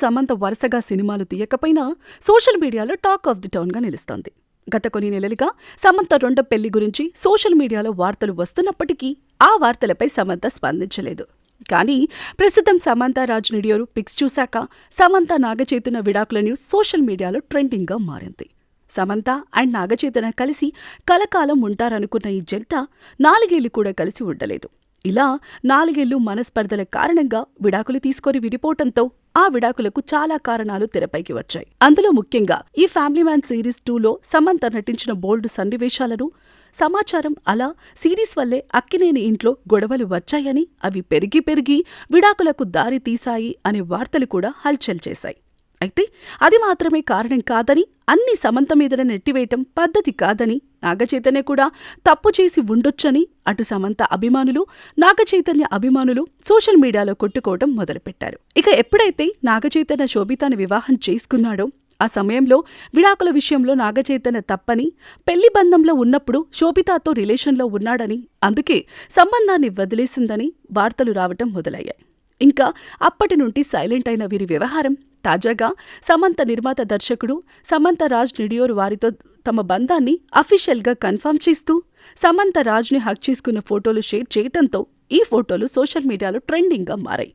సమంత వరుసగా సినిమాలు తీయకపోయినా సోషల్ మీడియాలో టాక్ ఆఫ్ ది టౌన్గా నిలుస్తోంది. గత కొన్ని నెలలుగా సమంత రెండో పెళ్లి గురించి సోషల్ మీడియాలో వార్తలు వస్తున్నప్పటికీ ఆ వార్తలపై సమంత స్పందించలేదు. కానీ ప్రస్తుతం సమంత రాజ్ నిడియోరు పిక్స్ చూశాక సమంత నాగచైతన్య విడాకుల న్యూస్ సోషల్ మీడియాలో ట్రెండింగ్గా మారింది. సమంత అండ్ నాగచైతన్య కలిసి కలకాలం ఉంటారనుకున్న ఈ జంట 4 ఏళ్లు కూడా కలిసి ఉండలేదు. ఇలా 4 ఏళ్లు మనస్పర్ధల కారణంగా విడాకులు తీసుకొని విడిపోవటంతో ఆ విడాకులకు చాలా కారణాలు తెరపైకి వచ్చాయి. అందులో ముఖ్యంగా ఈ ఫ్యామిలీ మ్యాన్ సిరీస్ 2లో సమంత నటించిన బోల్డ్ సన్నివేశాలను సమాచారం అలా సిరీస్ వల్లే అక్కినేని ఇంట్లో గొడవలు వచ్చాయని, అవి పెరిగి విడాకులకు దారి తీశాయి అనే వార్తలు కూడా హల్చల్ చేశాయి. అయితే అది మాత్రమే కారణం కాదని, అన్ని సమంత మీదనే నెట్టివేయటం పద్ధతి కాదని, నాగచైతన్య కూడా తప్పు చేసి ఉండొచ్చని అటు సమంత అభిమానులు, నాగచైతన్య అభిమానులు సోషల్ మీడియాలో కొట్టుకోవడం మొదలుపెట్టారు. ఇక ఎప్పుడైతే నాగచైతన్య శోభితాని వివాహం చేసుకున్నాడో ఆ సమయంలో విడాకుల విషయంలో నాగచైతన్య తప్పని, పెళ్లి బంధంలో ఉన్నప్పుడు శోభితాతో రిలేషన్లో ఉన్నాడని, అందుకే సంబంధాన్ని వదిలేసిందని వార్తలు రావటం మొదలయ్యాయి. ఇంకా అప్పటి నుండి సైలెంట్ అయిన వీరి వ్యవహారం తాజాగా సమంత నిర్మాత దర్శకుడు సమంత రాజ్ నిడియోర్ వారితో తమ బంధాన్ని అఫీషియల్గా కన్ఫర్మ్ చేస్తూ సమంత రాజ్ని హక్ చేసుకున్న ఫోటోలు షేర్ చేయటంతో ఈ ఫోటోలు సోషల్ మీడియాలో ట్రెండింగ్గా మారాయి.